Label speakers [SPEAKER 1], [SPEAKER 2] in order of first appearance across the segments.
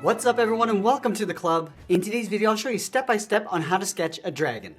[SPEAKER 1] What's up everyone and welcome to the club. In today's video I'll show you step by step on how to sketch a dragon.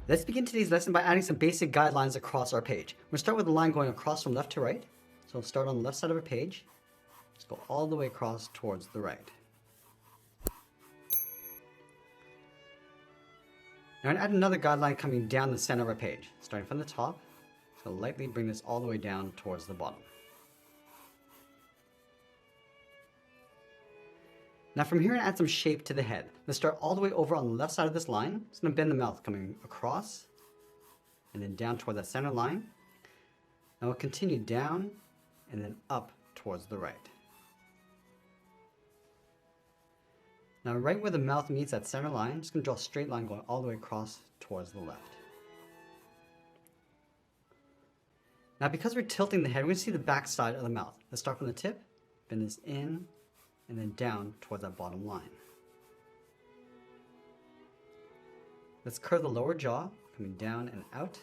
[SPEAKER 1] Let's begin today's lesson by adding some basic guidelines across our page. We'll start with a line going across from left to right. So we'll start on the left side of a page. Let's go all the way across towards the right. Now I'm going to add another guideline coming down the center of our page. Starting from the top, so lightly bring this all the way down towards the bottom. Now from here, I'm going to add some shape to the head. Let's start all the way over on the left side of this line. It's going to bend the mouth coming across and then down toward that center line. Now we'll continue down and then up towards the right. Now right where the mouth meets that center line, I'm just going to draw a straight line going all the way across towards the left. Now because we're tilting the head, we're going to see the back side of the mouth. Let's start from the tip, bend this in, and then down towards that bottom line. Let's curve the lower jaw, coming down and out.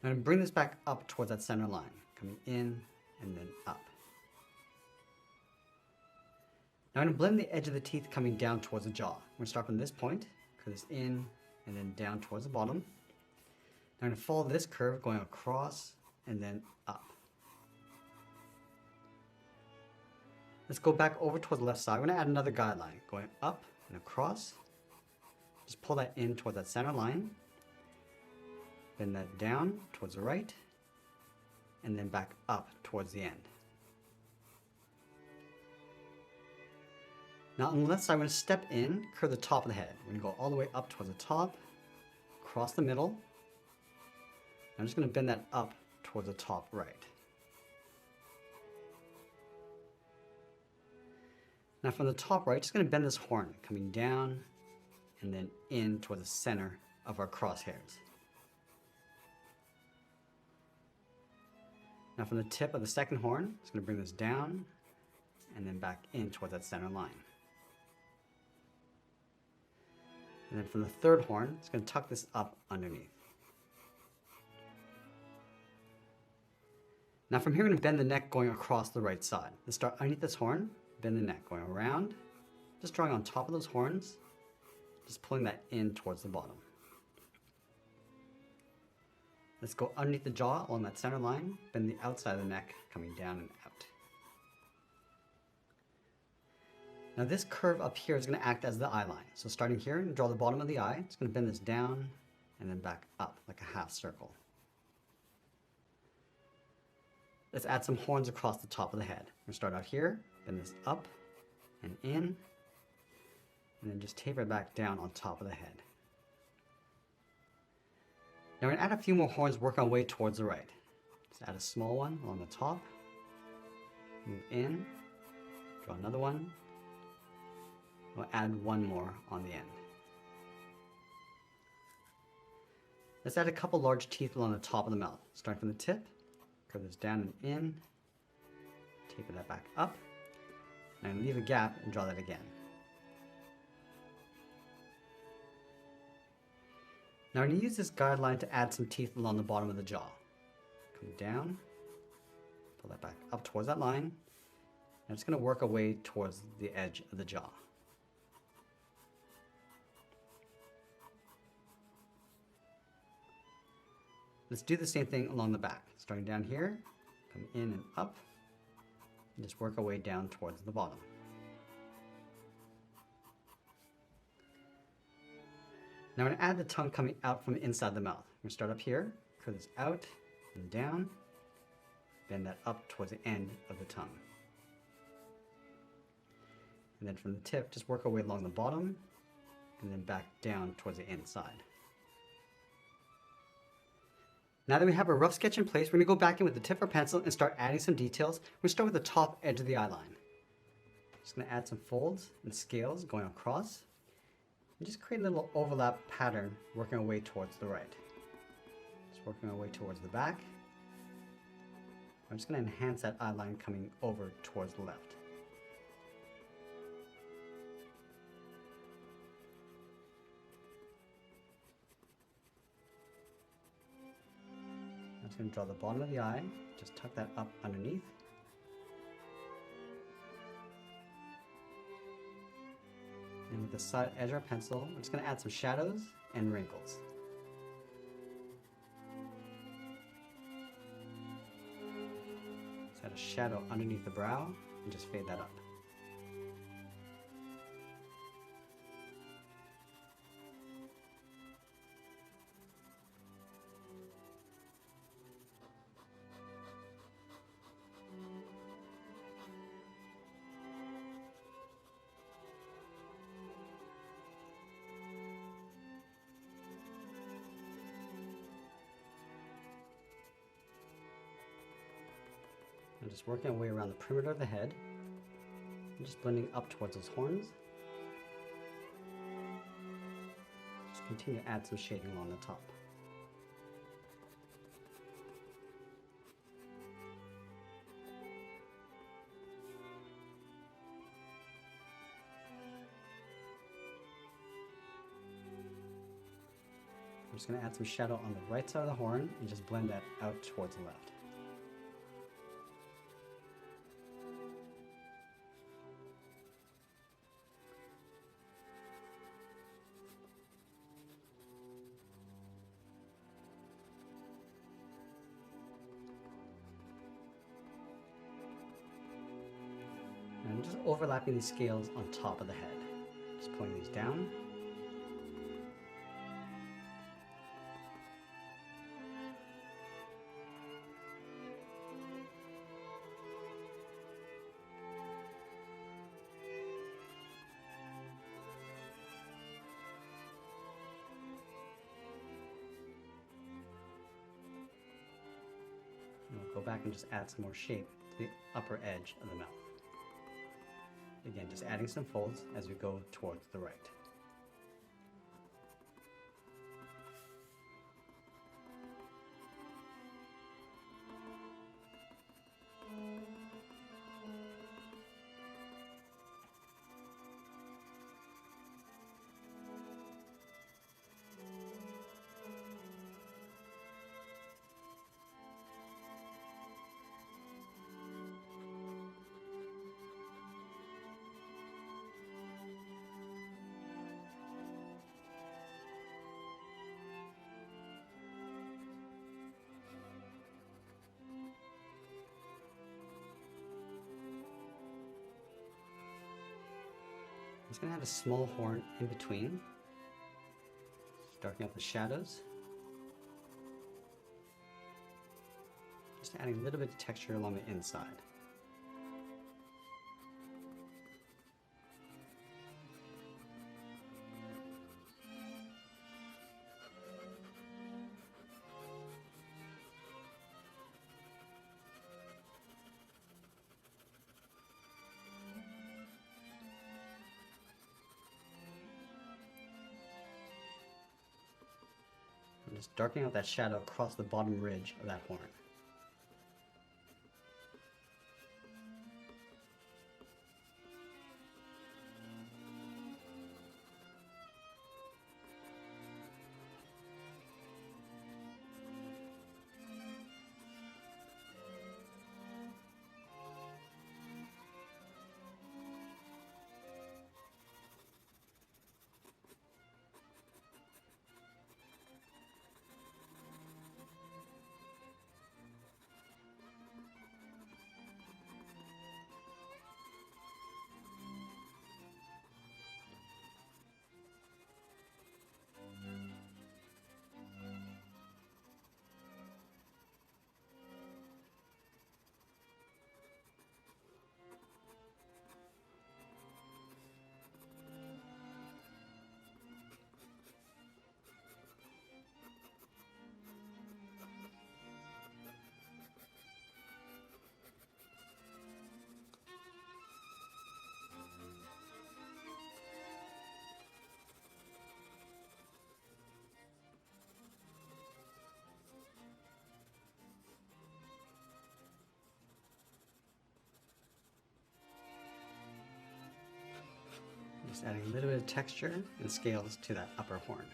[SPEAKER 1] Now I'm going to bring this back up towards that center line, coming in and then up. Now I'm going to blend the edge of the teeth coming down towards the jaw. We're going to start from this point, curve this in and then down towards the bottom. Now I'm going to follow this curve going across and then up. Let's go back over towards the left side. We're going to add another guideline going up and across. Just pull that in toward that center line. Bend that down towards the right. And then back up towards the end. Now on the left side, I'm going to step in, curve the top of the head. We're going to go all the way up towards the top, across the middle. I'm just going to bend that up towards the top right. Now from the top right, just going to bend this horn, coming down and then in toward the center of our crosshairs. Now from the tip of the second horn, just going to bring this down and then back in toward that center line. And then from the third horn, it's going to tuck this up underneath. Now from here, we're going to bend the neck going across the right side. Let's start underneath this horn. Bend the neck going around, just drawing on top of those horns, just pulling that in towards the bottom. Let's go underneath the jaw along that center line, bend the outside of the neck coming down and out. Now this curve up here is going to act as the eye line. So starting here, draw the bottom of the eye. It's going to bend this down and then back up like a half circle. Let's add some horns across the top of the head. We're going to start out here, bend this up and in, and then just taper it back down on top of the head. Now we're going to add a few more horns, work our way towards the right. Let's add a small one along the top, move in, draw another one, we'll add one more on the end. Let's add a couple large teeth along the top of the mouth, starting from the tip. Curve this down and in, taper that back up, and leave a gap and draw that again. Now I'm going to use this guideline to add some teeth along the bottom of the jaw. Come down, pull that back up towards that line, and I'm just going to work our way towards the edge of the jaw. Let's do the same thing along the back. Starting down here, come in and up, and just work our way down towards the bottom. Now we're going to add the tongue coming out from inside the mouth. We're going to start up here, curve this out and down, bend that up towards the end of the tongue. And then from the tip, just work our way along the bottom, and then back down towards the inside. Now that we have a rough sketch in place, we're going to go back in with the tip of our pencil and start adding some details. We're going to start with the top edge of the eye line. Just going to add some folds and scales going across. And just create a little overlap pattern working our way towards the right. Just working our way towards the back. I'm just going to enhance that eye line coming over towards the left. I'm just going to draw the bottom of the eye, just tuck that up underneath. And with the side edge of our pencil, we're just going to add some shadows and wrinkles. Let's add a shadow underneath the brow and just fade that up. I'm just working our way around the perimeter of the head. I'm just blending up towards those horns. Just continue to add some shading along the top. I'm just going to add some shadow on the right side of the horn and just blend that out towards the left. And I'm just overlapping these scales on top of the head. Just pulling these down. And we'll go back and just add some more shape to the upper edge of the mouth. Again, just adding some folds as we go towards the right. I'm just going to add a small horn in between, darken up the shadows. Just adding a little bit of texture along the inside. I'm just darkening out that shadow across the bottom ridge of that horn. Just adding a little bit of texture and scales to that upper horn.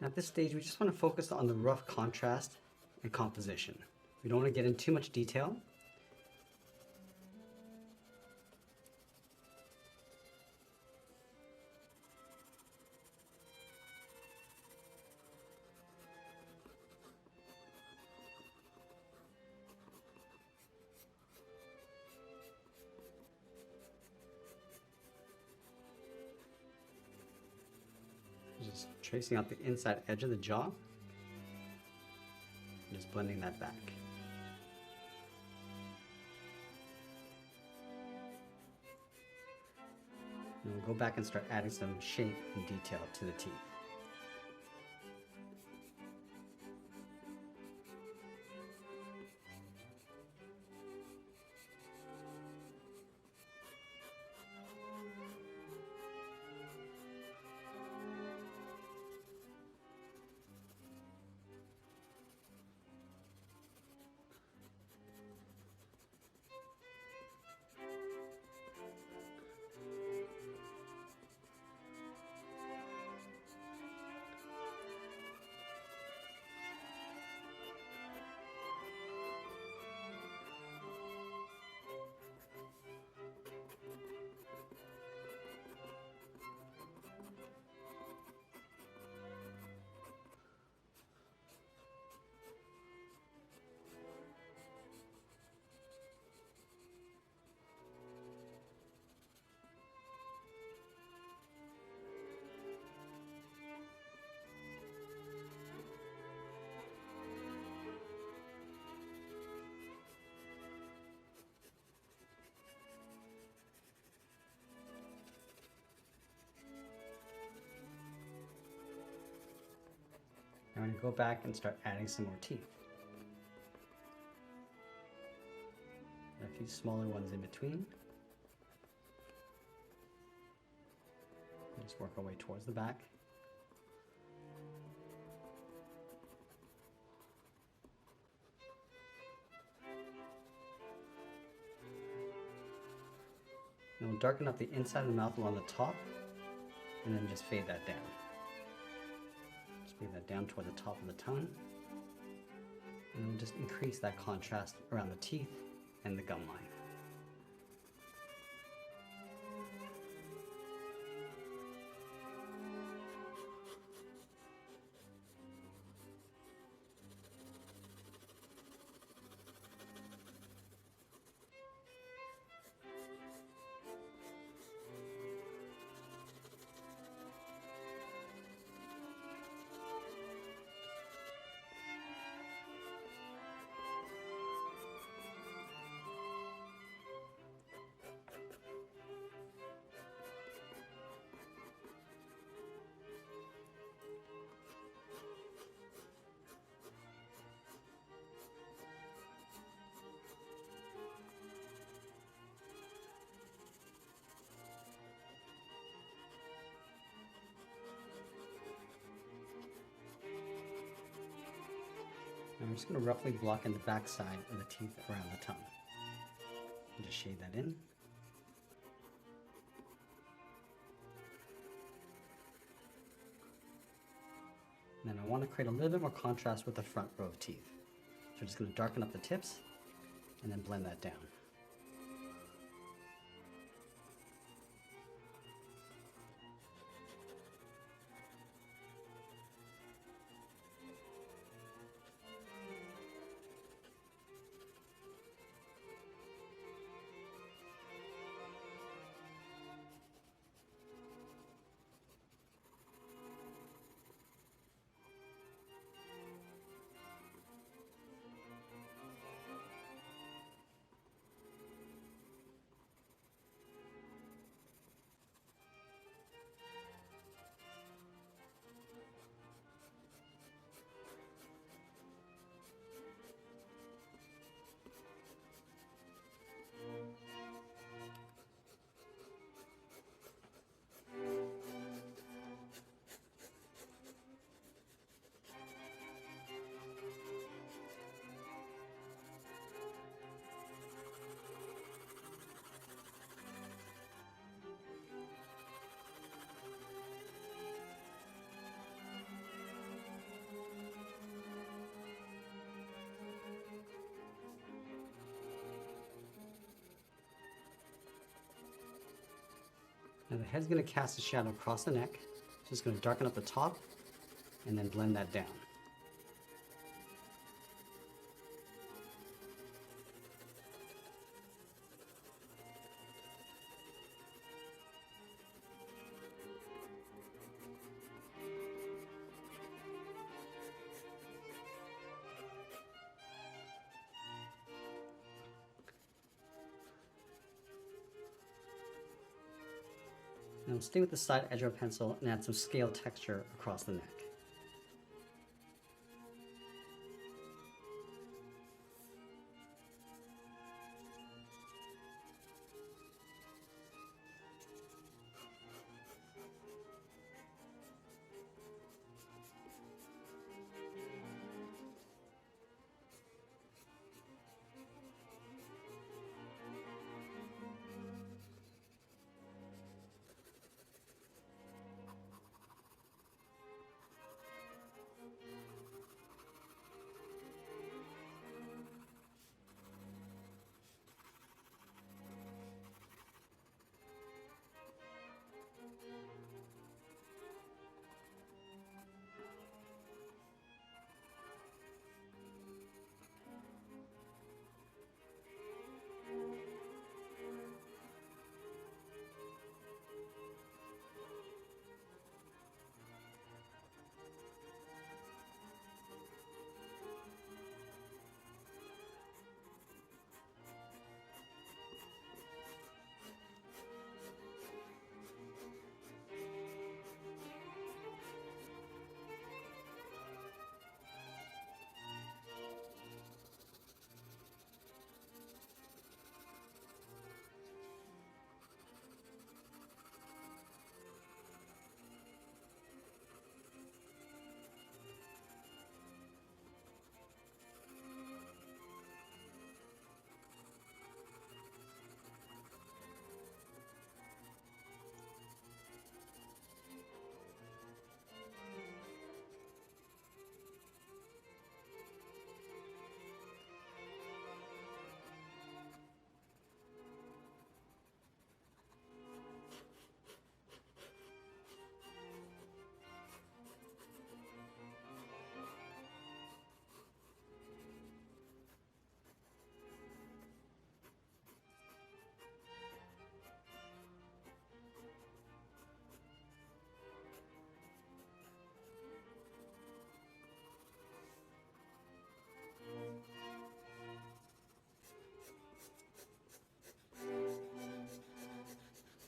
[SPEAKER 1] At this stage, we just want to focus on the rough contrast and composition. We don't want to get into too much detail. Just tracing out the inside edge of the jaw. Just blending that back. And we'll go back and start adding some shape and detail to the teeth. I'm going to go back and start adding some more teeth. A few smaller ones in between. Just work our way towards the back. And we'll darken up the inside of the mouth along the top, and then just fade that down. Bring that down toward the top of the tongue, and we'll just increase that contrast around the teeth and the gum line. And I'm just going to roughly block in the back side of the teeth around the tongue. And just shade that in. And then I want to create a little bit more contrast with the front row of teeth. So I'm just going to darken up the tips and then blend that down. Now the head's going to cast a shadow across the neck. Just going to darken up the top and then blend that down. Now stay with the side edge of a pencil and add some scale texture across the neck.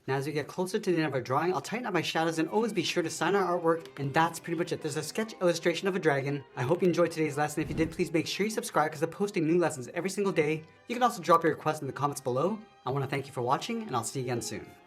[SPEAKER 1] Now as we get closer to the end of our drawing, I'll tighten up my shadows and always be sure to sign our artwork, and that's pretty much it. There's a sketch illustration of a dragon. I hope you enjoyed today's lesson. If you did, please make sure you subscribe because I'm posting new lessons every single day. You can also drop your requests in the comments below. I want to thank you for watching, and I'll see you again soon.